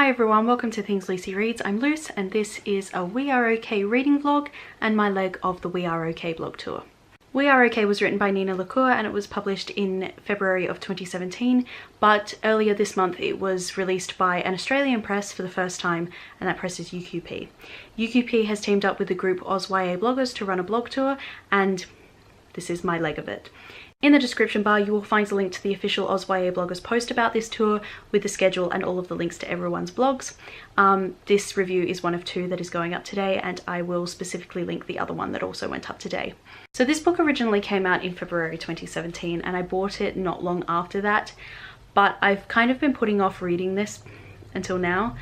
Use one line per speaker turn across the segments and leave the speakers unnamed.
Hi everyone, welcome to Things Lucy Reads. I'm Luce and this is a We Are Okay reading vlog and my leg of the We Are Okay blog tour. We Are Okay was written by Nina LaCour and it was published in February of 2017, but earlier this month it was released by an Australian press for the first time, and that press is UQP. UQP has teamed up with the group AusYA bloggers to run a blog tour, and this is my leg of it. In the description bar you will find a link to the official AusYA bloggers post about this tour with the schedule and all of the links to everyone's blogs. This review is one of two that is going up today, and I will specifically link the other one that also went up today. So this book originally came out in February 2017 and I bought it not long after that, but I've kind of been putting off reading this until now.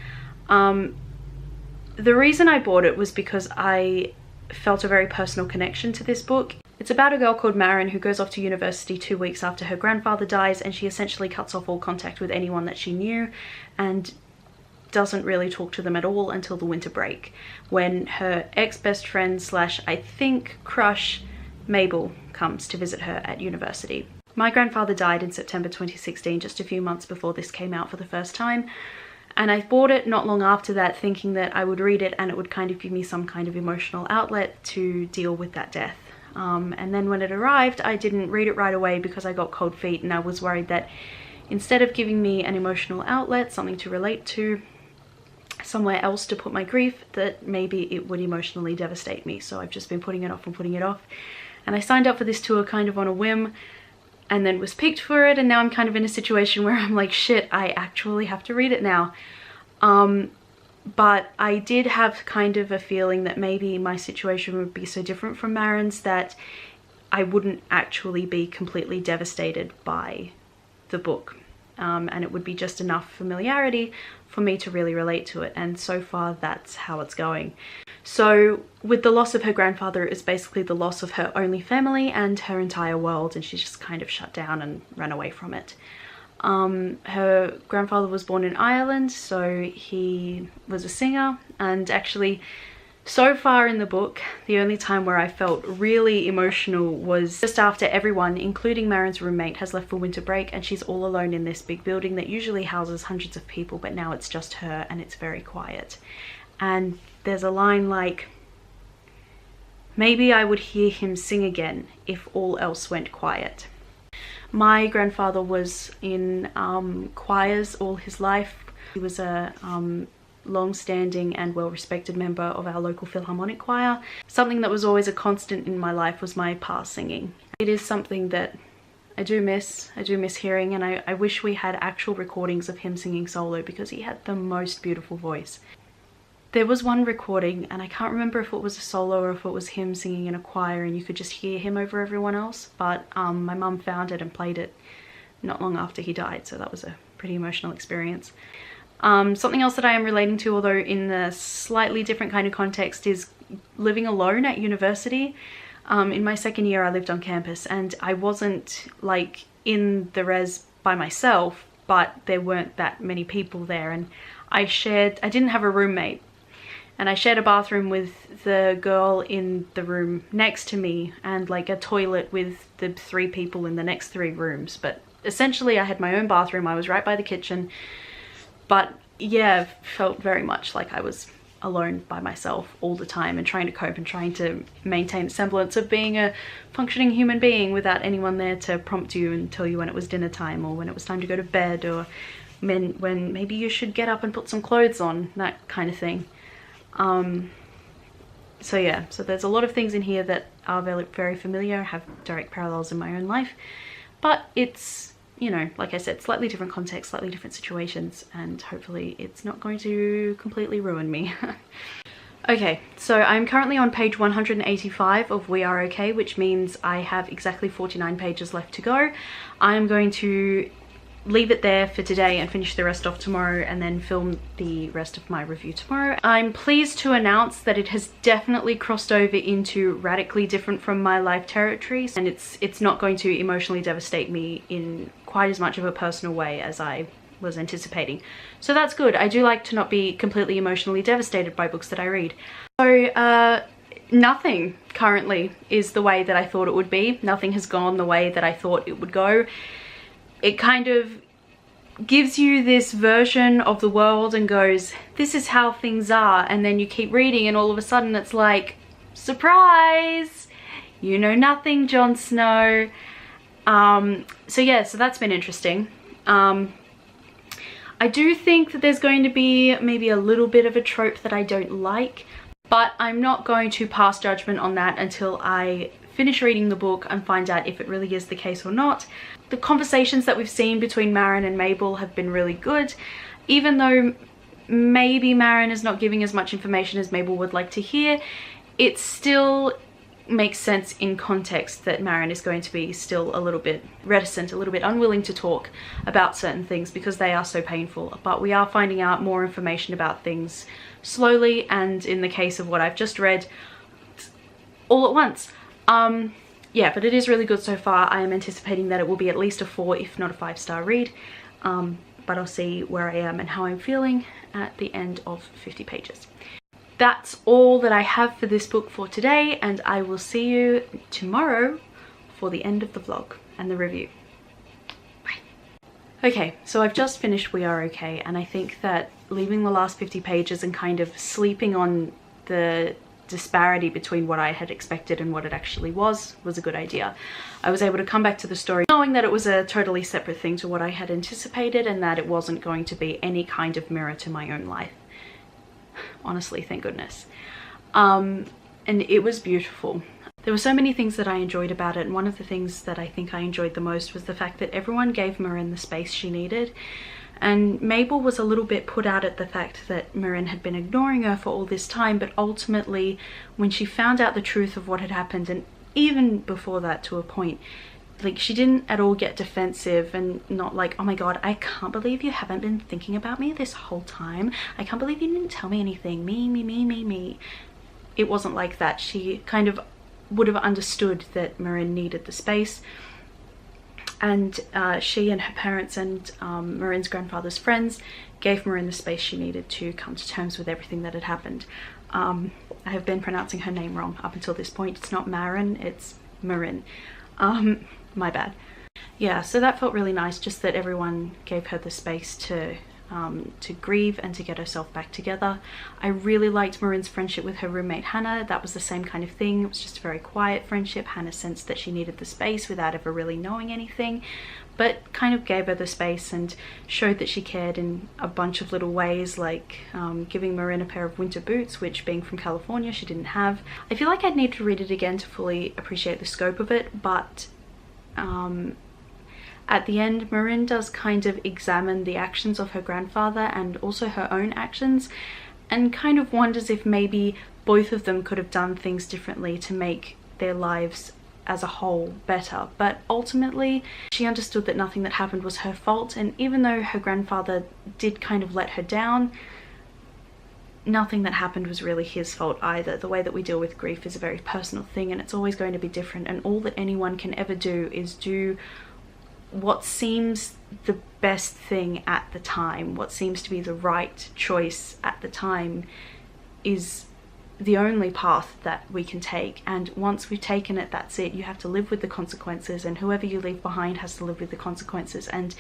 The reason I bought it was because I felt a very personal connection to this book. It's about a girl called Marin who goes off to university 2 weeks after her grandfather dies, and she essentially cuts off all contact with anyone that she knew and doesn't really talk to them at all until the winter break, when her ex-best friend slash I think crush Mabel comes to visit her at university. My grandfather died in September 2016, just a few months before this came out for the first time, and I bought it not long after that thinking that I would read it and it would kind of give me some kind of emotional outlet to deal with that death. And then when it arrived, I didn't read it right away because I got cold feet, and I was worried that instead of giving me an emotional outlet, something to relate to, somewhere else to put my grief, that maybe it would emotionally devastate me. So I've just been putting it off and putting it off. And I signed up for this tour kind of on a whim and then was picked for it, and now I'm kind of in a situation where I'm like, shit, I actually have to read it now. But I did have kind of a feeling that maybe my situation would be so different from Marin's that I wouldn't actually be completely devastated by the book. And it would be just enough familiarity for me to really relate to it, and so far that's how it's going. So with the loss of her grandfather, it's basically the loss of her only family and her entire world, and she's just kind of shut down and ran away from it. Her grandfather was born in Ireland, so he was a singer, and actually so far in the book the only time where I felt really emotional was just after everyone, including Marin's roommate, has left for winter break and she's all alone in this big building that usually houses hundreds of people, but now it's just her and it's very quiet. And there's a line like, "Maybe I would hear him sing again if all else went quiet." My grandfather was in choirs all his life. He was a long-standing and well-respected member of our local Philharmonic choir. Something that was always a constant in my life was my pa singing. It is something that I do miss hearing, and I wish we had actual recordings of him singing solo because he had the most beautiful voice. There was one recording, and I can't remember if it was a solo or if it was him singing in a choir and you could just hear him over everyone else, but my mum found it and played it not long after he died, so that was a pretty emotional experience. Something else that I am relating to, although in a slightly different kind of context, is living alone at university. In my second year I lived on campus and I wasn't like in the res by myself, but there weren't that many people there, and I didn't have a roommate. And I shared a bathroom with the girl in the room next to me and like a toilet with the 3 people in the next 3 rooms. But essentially I had my own bathroom, I was right by the kitchen. But yeah, felt very much like I was alone by myself all the time and trying to cope and trying to maintain a semblance of being a functioning human being without anyone there to prompt you and tell you when it was dinner time or when it was time to go to bed, or when maybe you should get up and put some clothes on, that kind of thing. So yeah, so there's a lot of things in here that are very familiar, have direct parallels in my own life, but it's, you know, like I said, slightly different context, slightly different situations, and hopefully it's not going to completely ruin me. Okay, so I'm currently on page 185 of We Are Okay, which means I have exactly 49 pages left to go. I am going to leave it there for today and finish the rest off tomorrow and then film the rest of my review tomorrow. I'm pleased to announce that it has definitely crossed over into radically different from my life territory, and it's not going to emotionally devastate me in quite as much of a personal way as I was anticipating. So that's good. I do like to not be completely emotionally devastated by books that I read. So nothing currently is the way that I thought it would be. Nothing has gone the way that I thought it would go. It kind of gives you this version of the world and goes, this is how things are, and then you keep reading and all of a sudden it's like, surprise, you know nothing, Jon Snow. So yeah, so that's been interesting. I do think that there's going to be maybe a little bit of a trope that I don't like, but I'm not going to pass judgment on that until I finish reading the book and find out if it really is the case or not. The conversations that we've seen between Maren and Mabel have been really good, even though maybe Maren is not giving as much information as Mabel would like to hear. It still makes sense in context that Maren is going to be still a little bit reticent, a little bit unwilling to talk about certain things because they are so painful. But we are finding out more information about things slowly, and in the case of what I've just read, all at once. Yeah, but it is really good so far. I am anticipating that it will be at least a 4, if not a 5-star read. But I'll see where I am and how I'm feeling at the end of 50 pages. That's all that I have for this book for today, and I will see you tomorrow for the end of the vlog and the review. Bye. Okay, so I've just finished We Are Okay, and I think that leaving the last 50 pages and kind of sleeping on the disparity between what I had expected and what it actually was a good idea. I was able to come back to the story knowing that it was a totally separate thing to what I had anticipated, and that it wasn't going to be any kind of mirror to my own life. Honestly, thank goodness. And it was beautiful. There were so many things that I enjoyed about it, and one of the things that I think I enjoyed the most was the fact that everyone gave Maren the space she needed. And Mabel was a little bit put out at the fact that Maren had been ignoring her for all this time, but ultimately when she found out the truth of what had happened, and even before that to a point, like, she didn't at all get defensive and not like, oh my god, I can't believe you haven't been thinking about me this whole time. I can't believe you didn't tell me anything. Me. It wasn't like that. She kind of would have understood that Maren needed the space. And she and her parents and Marin's grandfather's friends gave Maren the space she needed to come to terms with everything that had happened. I have been pronouncing her name wrong up until this point. It's not Maren, it's Marin. My bad. Yeah, so that felt really nice, just that everyone gave her the space to grieve and to get herself back together. I really liked Marin's friendship with her roommate Hannah. That was the same kind of thing. It was just a very quiet friendship. Hannah sensed that she needed the space without ever really knowing anything, but kind of gave her the space and showed that she cared in a bunch of little ways, like giving Marin a pair of winter boots, which, being from California, she didn't have. I feel like I'd need to read it again to fully appreciate the scope of it, but at the end, Marin does kind of examine the actions of her grandfather and also her own actions, and kind of wonders if maybe both of them could have done things differently to make their lives as a whole better. But ultimately, she understood that nothing that happened was her fault, and even though her grandfather did kind of let her down, nothing that happened was really his fault either. The way that we deal with grief is a very personal thing, and it's always going to be different, and all that anyone can ever do is do what seems the best thing at the time. What seems to be the right choice at the time is the only path that we can take, and once we've taken it, that's it. You have to live with the consequences, and whoever you leave behind has to live with the consequences, and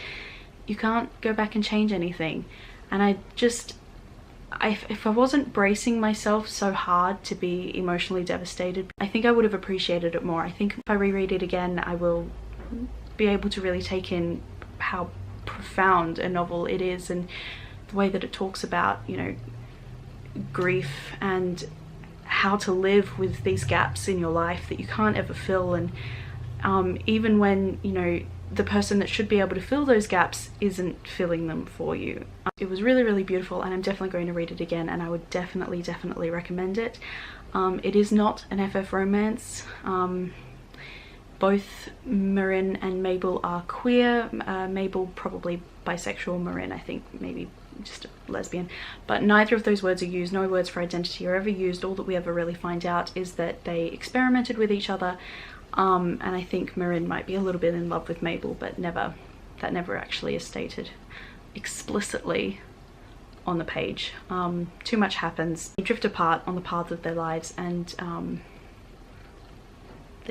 you can't go back and change anything. And if I wasn't bracing myself so hard to be emotionally devastated, I think I would have appreciated it more. I think if I reread it again, I will be able to really take in how profound a novel it is, and the way that it talks about, you know, grief and how to live with these gaps in your life that you can't ever fill, and even when, you know, the person that should be able to fill those gaps isn't filling them for you. It was really, really beautiful, and I'm definitely going to read it again, and I would definitely recommend it. It is not an FF romance. Both Marin and Mabel are queer. Mabel probably bisexual, Marin I think maybe just a lesbian, but neither of those words are used. No words for identity are ever used. All that we ever really find out is that they experimented with each other, and I think Marin might be a little bit in love with Mabel, but that never actually is stated explicitly on the page. Too much happens. They drift apart on the path of their lives, and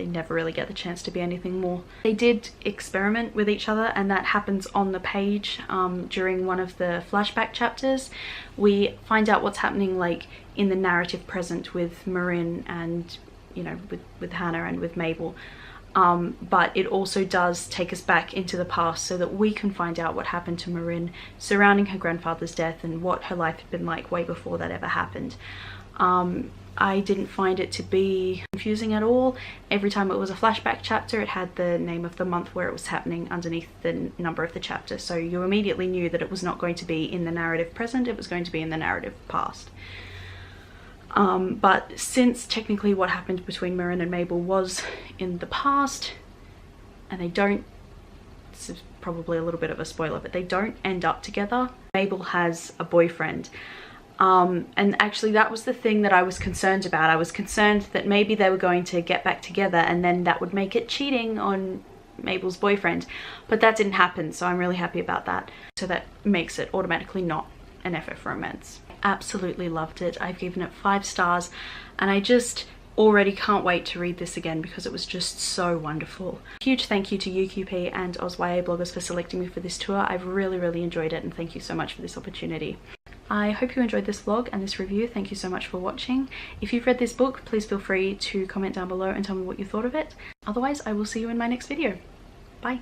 they never really get the chance to be anything more. They did experiment with each other, and that happens on the page during one of the flashback chapters. We find out what's happening like in the narrative present with Marin and, you know, with Hannah and with Mabel. But it also does take us back into the past so that we can find out what happened to Marin surrounding her grandfather's death and what her life had been like way before that ever happened. I didn't find it to be confusing at all. Every time it was a flashback chapter, it had the name of the month where it was happening underneath the number of the chapter, so you immediately knew that it was not going to be in the narrative present, it was going to be in the narrative past. But since technically what happened between Marin and Mabel was in the past, and they don't, this is probably a little bit of a spoiler, but they don't end up together. Mabel has a boyfriend. And actually that was the thing that I was concerned about. I was concerned that maybe they were going to get back together and then that would make it cheating on Mabel's boyfriend, but that didn't happen, so I'm really happy about that. So that makes it automatically not an FF romance. Absolutely loved it. I've given it 5 stars, and I just already can't wait to read this again because it was just so wonderful. Huge thank you to UQP and OzYA bloggers for selecting me for this tour. I've really enjoyed it, and thank you so much for this opportunity. I hope you enjoyed this vlog and this review. Thank you so much for watching. If you've read this book, please feel free to comment down below and tell me what you thought of it. Otherwise, I will see you in my next video. Bye.